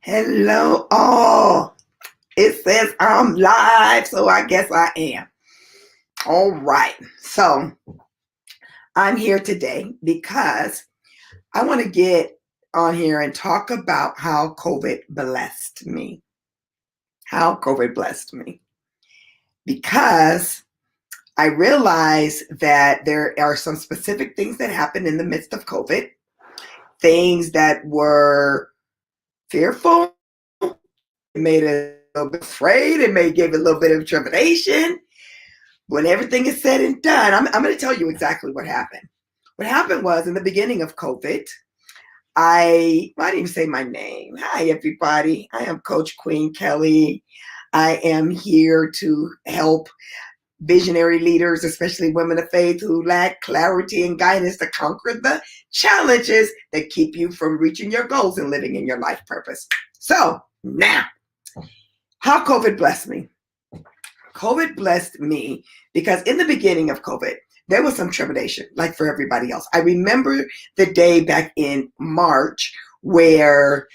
Hello, all. It says I'm live, so I guess I am. All right. So I'm here today because I want to get on here and talk about how COVID blessed me. How COVID blessed me. Because I realize that there are some specific things that happened in the midst of COVID, things that were fearful. It made us a little bit afraid. It may give a little bit of trepidation. When everything is said and done, I'm going to tell you exactly what happened. What happened was in the beginning of COVID, I didn't even say my name. Hi, everybody. I am Coach Queen Kelly. I am here to help visionary leaders, especially women of faith who lack clarity and guidance to conquer the challenges that keep you from reaching your goals and living in your life purpose. So now, how COVID blessed me. COVID blessed me because in the beginning of COVID, there was some trepidation, like for everybody else. I remember the day back in March where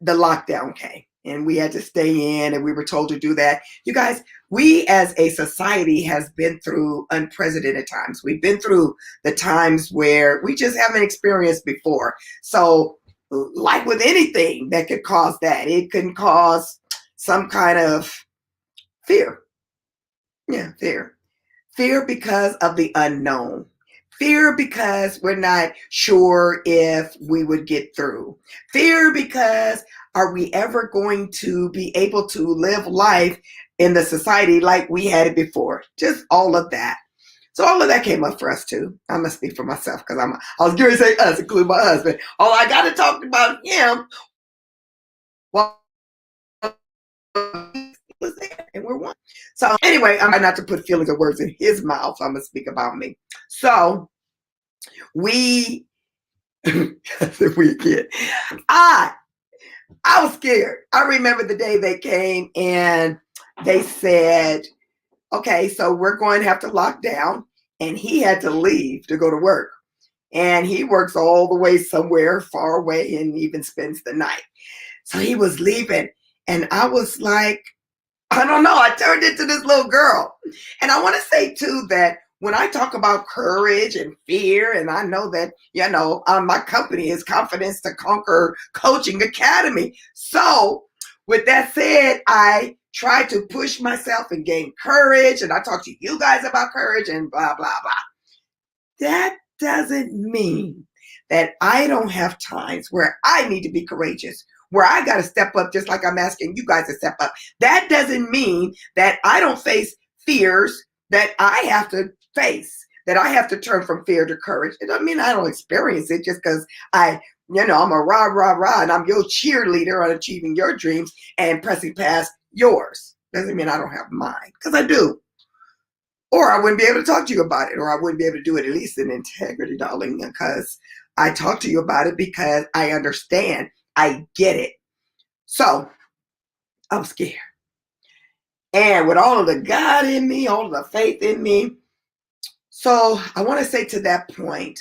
the lockdown came and we had to stay in and we were told to do that. You guys, we as a society has been through unprecedented times. We've been through the times where we just haven't experienced before. So like with anything that could cause that, it can cause some kind of fear. Yeah, fear. Fear because of the unknown. Fear because we're not sure if we would get through. Fear because are we ever going to be able to live life in the society like we had it before? Just all of that. So all of that came up for us too. I'm gonna speak for myself because I was going to say us, include my husband. Oh, I got to talk about him. Well, was there and we're one. So anyway, I'm not to put feelings or words in his mouth. So I'm gonna speak about me. So we we again. I I was scared. I remember the day they came and they said, okay, so we're going to have to lock down. And he had to leave to go to work. And he works all the way somewhere far away and even spends the night. So he was leaving. And I was like, I don't know. I turned into this little girl. And I want to say too that when I talk about courage and fear, and I know that, my company is Confidence to Conquer Coaching Academy. So with that said, I try to push myself and gain courage. And I talk to you guys about courage and blah, blah, blah. That doesn't mean that I don't have times where I need to be courageous, where I got to step up just like I'm asking you guys to step up. That doesn't mean that I don't face fears that I have to face, that I have to turn from fear to courage. It doesn't mean I don't experience it just because I'm a rah, rah, rah, and I'm your cheerleader on achieving your dreams and pressing past yours. Doesn't mean I don't have mine, because I do. Or I wouldn't be able to talk to you about it, or I wouldn't be able to do it at least in integrity, darling, because I talk to you about it because I understand, I get it. So I'm scared. And with all of the God in me, all of the faith in me, so I want to say to that point,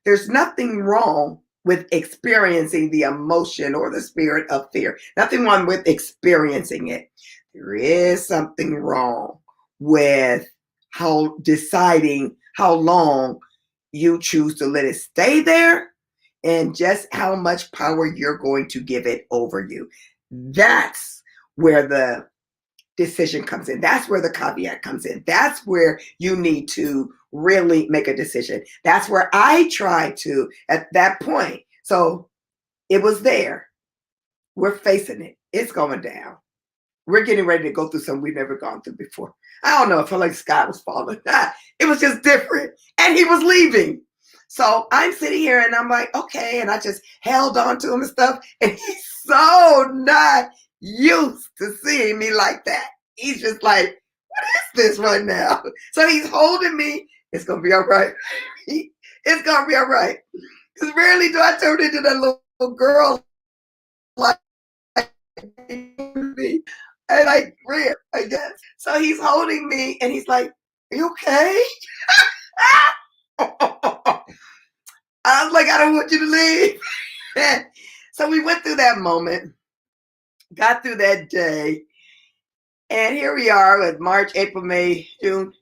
there's nothing wrong with experiencing the emotion or the spirit of fear. Nothing wrong with experiencing it. There is something wrong with how deciding how long you choose to let it stay there and just how much power you're going to give it over you. That's where the decision comes in. That's where the caveat comes in. That's where you need to really make a decision. That's where I tried to at that point. So it was there. We're facing it. It's going down. We're getting ready to go through something we've never gone through before. I don't know. I felt like the sky was falling. It was just different. And he was leaving. So I'm sitting here and I'm like, okay. And I just held on to him and stuff. And he's so not used to seeing me like that. He's just like, what is this right now? So he's holding me. It's going to be all right. It's going to be all right. Because rarely do I turn into that little girl like me. And like rare, I guess. So he's holding me and he's like, are you okay? I was like, I don't want you to leave. So we went through that moment. got through that day. And here we are with March, April, May, June,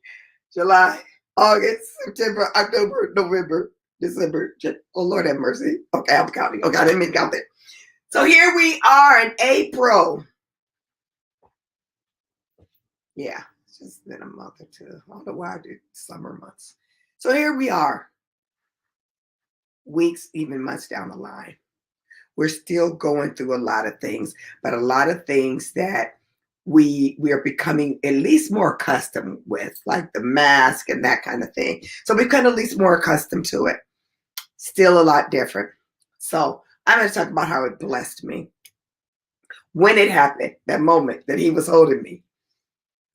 July, August, September, October, November, December. Oh, Lord have mercy. Okay, I'm counting. Okay, I didn't mean to count it. So here we are in April. Yeah, it's just been a month or two. I don't know why I do summer months. So here we are, weeks, even months down the line. We're still going through a lot of things, but a lot of things that we are becoming at least more accustomed with, like the mask and that kind of thing. So we've kind of at least more accustomed to it. Still a lot different. So I'm going to talk about how it blessed me. When it happened, that moment that he was holding me,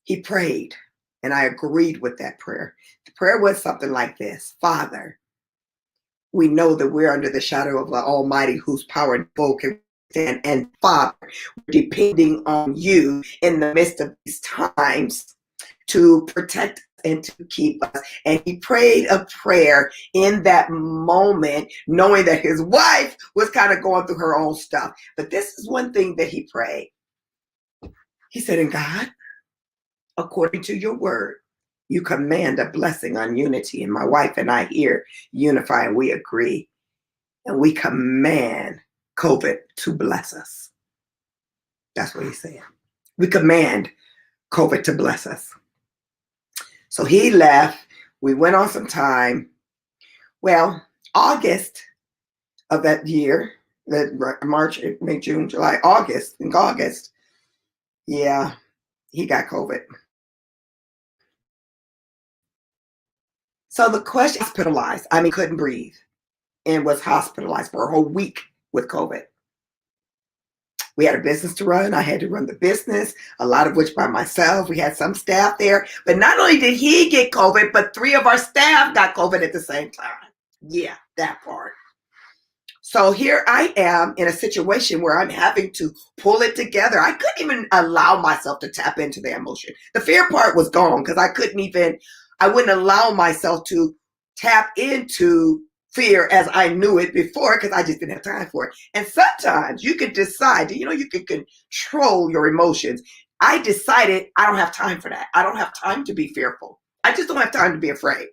he prayed, and I agreed with that prayer. The prayer was something like this: Father, we know that we're under the shadow of the Almighty, whose power and both can stand. And Father, we're depending on you in the midst of these times to protect and to keep us. And he prayed a prayer in that moment, knowing that his wife was kind of going through her own stuff. But this is one thing that he prayed. He said, "And God, according to your word, you command a blessing on unity. And my wife and I here unify and we agree. And we command COVID to bless us." That's what he said. We command COVID to bless us. So he left. We went on some time. Well, August of that year, that March, May, June, July, August, in August, yeah, he got COVID. So the question, hospitalized, couldn't breathe and was hospitalized for a whole week with COVID. We had a business to run. I had to run the business, a lot of which by myself. We had some staff there. But not only did he get COVID, but 3 of our staff got COVID at the same time. Yeah, that part. So here I am in a situation where I'm having to pull it together. I couldn't even allow myself to tap into the emotion. The fear part was gone because I wouldn't allow myself to tap into fear as I knew it before because I just didn't have time for it. And sometimes you can decide, you can control your emotions. I decided I don't have time for that. I don't have time to be fearful. I just don't have time to be afraid.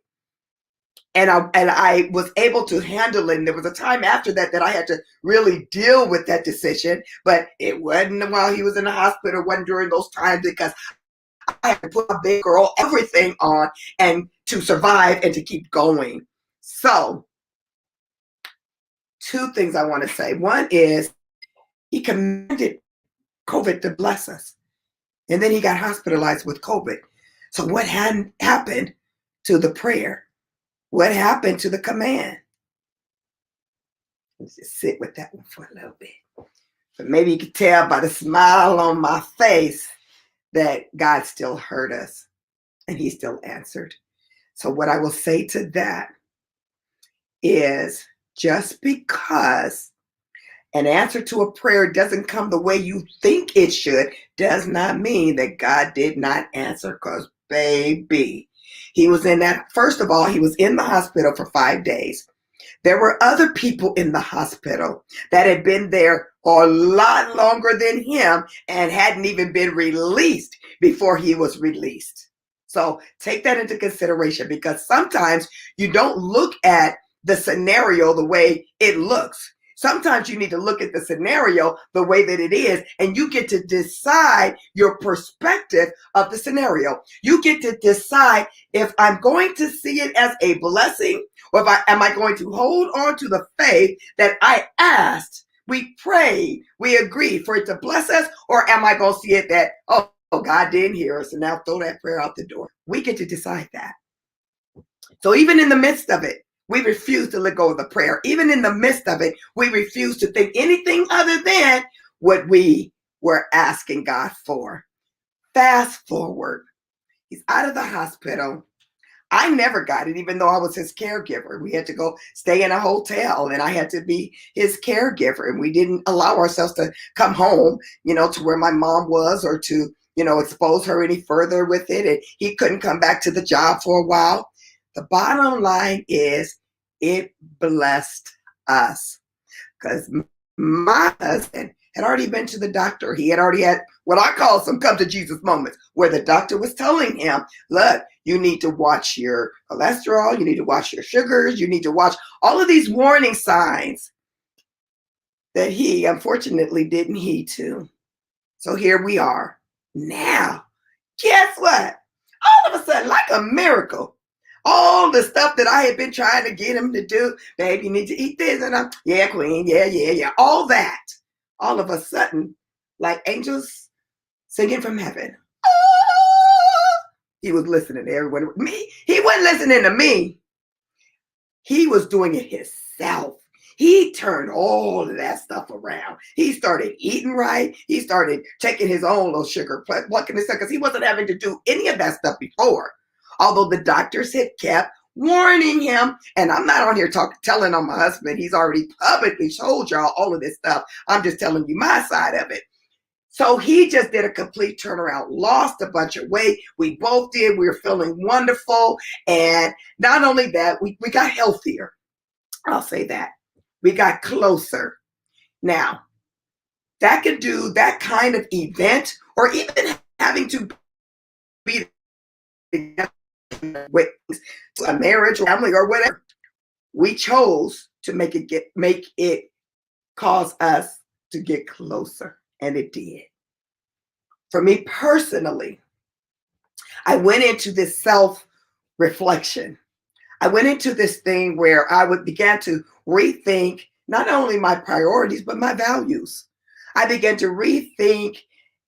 And I was able to handle it. And there was a time after that I had to really deal with that decision. But it wasn't while he was in the hospital. It wasn't during those times because I had to put my big girl everything on and to survive and to keep going. So 2 things I want to say. One is he commanded COVID to bless us. And then he got hospitalized with COVID. So what happened to the prayer? What happened to the command? Let's just sit with that one for a little bit. But maybe you could tell by the smile on my face that God still heard us and he still answered. So what I will say to that is, just because an answer to a prayer doesn't come the way you think it should does not mean that God did not answer, because baby, he was in that. First of all, he was in the hospital for 5 days. There were other people in the hospital that had been there a lot longer than him and hadn't even been released before he was released. So take that into consideration, because sometimes you don't look at the scenario the way it looks. Sometimes you need to look at the scenario the way that it is, and you get to decide your perspective of the scenario. You get to decide if I'm going to see it as a blessing, or am I going to hold on to the faith that I asked, we prayed, we agreed for it to bless us, or am I going to see it that, oh, God didn't hear us, and now throw that prayer out the door? We get to decide that. So even in the midst of it, we refuse to let go of the prayer. Even in the midst of it, we refuse to think anything other than what we were asking God for. Fast forward. He's out of the hospital. I never got it, even though I was his caregiver. We had to go stay in a hotel, and I had to be his caregiver. And we didn't allow ourselves to come home, to where my mom was, or to, expose her any further with it. And he couldn't come back to the job for a while. The bottom line is, it blessed us, because my husband had already been to the doctor. He had already had what I call some come to Jesus moments where the doctor was telling him, look, you need to watch your cholesterol, you need to watch your sugars, you need to watch all of these warning signs that he unfortunately didn't heed to. So here we are. Now, guess what? All of a sudden, like a miracle, all the stuff that I had been trying to get him to do, babe, you need to eat this, and I'm, yeah, queen, yeah, all that. All of a sudden, like angels singing from heaven. Oh, he was listening to everyone. Me, he wasn't listening to me. He was doing it himself. He turned all of that stuff around. He started eating right. He started taking his own little sugar, plucking his stuff, because he wasn't having to do any of that stuff before. Although the doctors had kept warning him, and I'm not on here telling on my husband. He's already publicly told y'all all of this stuff. I'm just telling you my side of it. So he just did a complete turnaround, lost a bunch of weight. We both did. We were feeling wonderful. And not only that, we got healthier. I'll say that. We got closer. Now, that could do that kind of event, or even having to be with a marriage, or family, or whatever. We chose to make it cause us to get closer, and it did. For me personally, I went into this self-reflection. I went into this thing where I began to rethink not only my priorities, but my values. I began to rethink,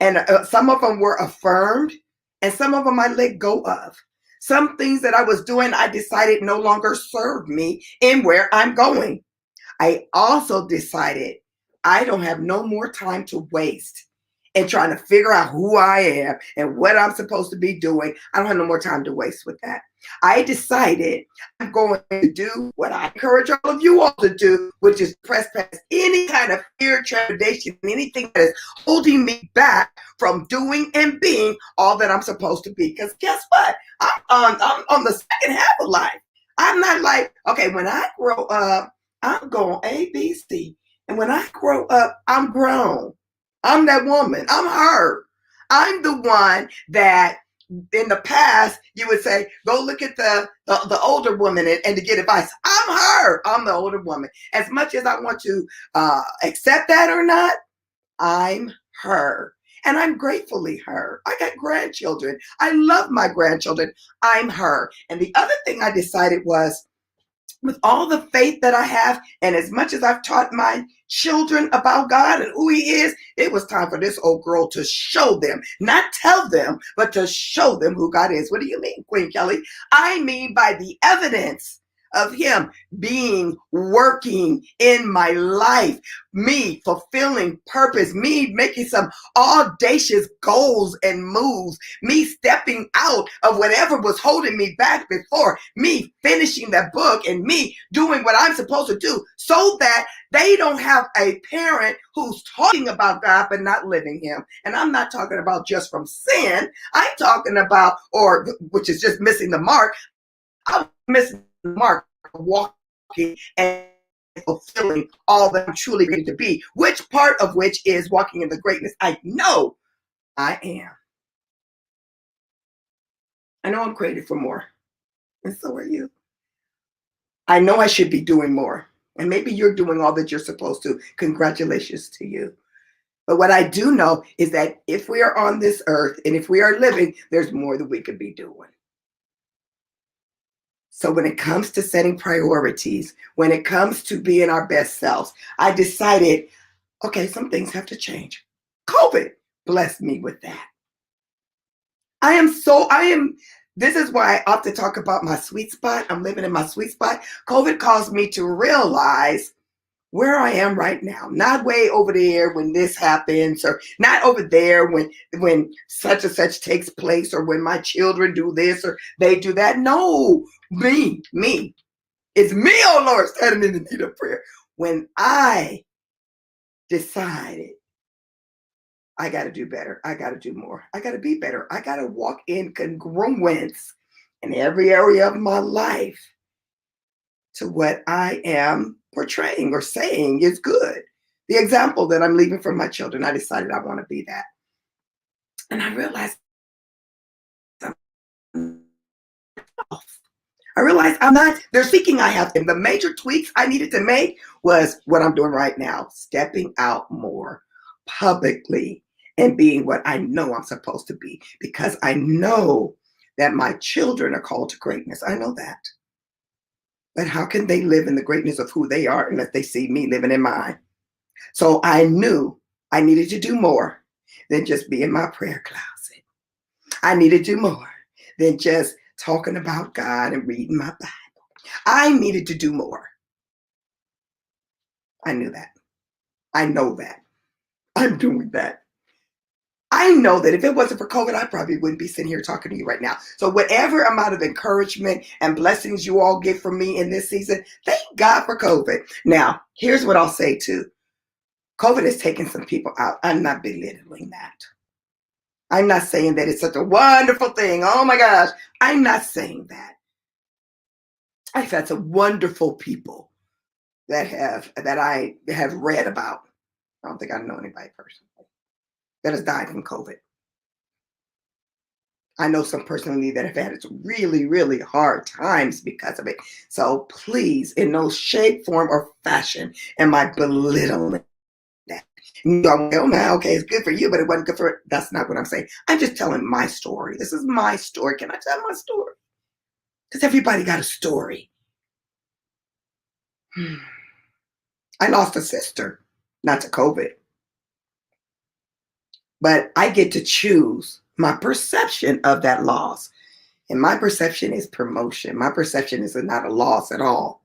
and some of them were affirmed, and some of them I let go of. Some things that I was doing, I decided no longer served me in where I'm going. I also decided I don't have no more time to waste and trying to figure out who I am and what I'm supposed to be doing. I don't have no more time to waste with that. I decided I'm going to do what I encourage all of you all to do, which is press past any kind of fear, trepidation, anything that is holding me back from doing and being all that I'm supposed to be. Because guess what? I'm on the second half of life. I'm not like, okay, when I grow up, I'm going A, B, C. And when I grow up, I'm grown. I'm that woman. I'm her. I'm the one that in the past you would say, go look at the older woman and to get advice. I'm her. I'm the older woman. As much as I want to accept that or not, I'm her. And I'm gratefully her. I got grandchildren. I love my grandchildren. I'm her. And the other thing I decided was, with all the faith that I have, and as much as I've taught my children about God and who He is, it was time for this old girl to show them, not tell them, but to show them who God is. What do you mean, Queen Kelly? I mean by the evidence of Him working in my life, me fulfilling purpose, me making some audacious goals and moves, me stepping out of whatever was holding me back before, me finishing that book, and me doing what I'm supposed to do, so that they don't have a parent who's talking about God but not living Him. And I'm not talking about just from sin. I'm talking about, or which is just missing the mark. I'm missing the mark of walking and fulfilling all that I'm truly going to be, which part of which is walking in the greatness I know I am. I know I'm created for more, and so are you. I know I should be doing more, and maybe you're doing all that you're supposed to. Congratulations to you. But what I do know is that if we are on this earth and if we are living, there's more that we could be doing. So when it comes to setting priorities, when it comes to being our best selves, I decided, okay, some things have to change. COVID blessed me with that. This is why I often talk about my sweet spot. I'm living in my sweet spot. COVID caused me to realize where I am right now, not way over there when this happens, or not over there when such and such takes place, or when my children do this or they do that. No, me. It's me, oh Lord, standing in the need of prayer. When I decided I got to do better, I got to do more, I got to be better, I got to walk in congruence in every area of my life to what I am portraying or saying is good. The example that I'm leaving for my children, I decided I want to be that. And I realized I realized I'm not, they're speaking, I have them. The major tweaks I needed to make was what I'm doing right now, stepping out more publicly and being what I know I'm supposed to be, because I know that my children are called to greatness. I know that. But how can they live in the greatness of who they are unless they see me living in mine? So I knew I needed to do more than just be in my prayer closet. I needed to do more than just talking about God and reading my Bible. I needed to do more. I knew that. I know that. I'm doing that. I know that if it wasn't for COVID, I probably wouldn't be sitting here talking to you right now. So whatever amount of encouragement and blessings you all get from me in this season, thank God for COVID. Now, here's what I'll say too. COVID has taken some people out. I'm not belittling that. I'm not saying that it's such a wonderful thing. Oh my gosh. I'm not saying that. I've had some wonderful people that I have read about. I don't think I know anybody personally that has died from COVID. I know some personally that have had really, really hard times because of it. So please, in no shape, form, or fashion, am I belittling that. Oh man, okay, it's good for you, but it wasn't good for. That's not what I'm saying. I'm just telling my story. This is my story. Can I tell my story? Because everybody got a story. I lost a sister, not to COVID, but I get to choose my perception of that loss. And my perception is promotion. My perception is not a loss at all.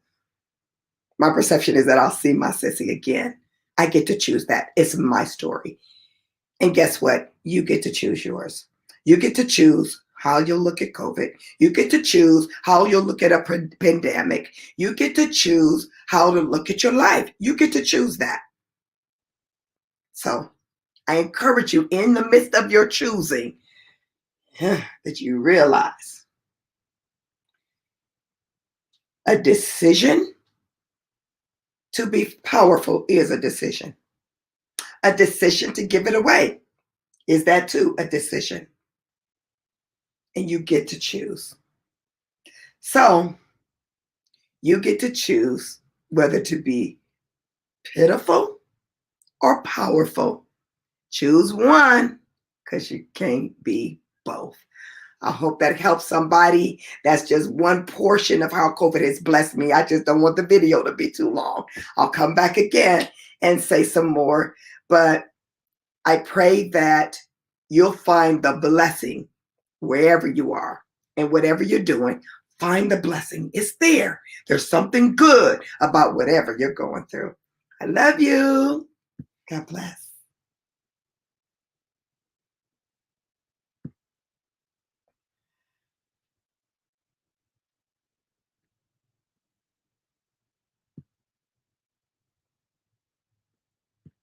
My perception is that I'll see my sissy again. I get to choose that. It's my story. And guess what? You get to choose yours. You get to choose how you'll look at COVID. You get to choose how you'll look at a pandemic. You get to choose how to look at your life. You get to choose that. So I encourage you in the midst of your choosing that you realize a decision to be powerful is a decision. A decision to give it away is that too a decision. And you get to choose. So you get to choose whether to be pitiful or powerful. Choose one because you can't be both. I hope that helps somebody. That's just one portion of how COVID has blessed me. I just don't want the video to be too long. I'll come back again and say some more. But I pray that you'll find the blessing wherever you are and whatever you're doing. Find the blessing. It's there. There's something good about whatever you're going through. I love you. God bless.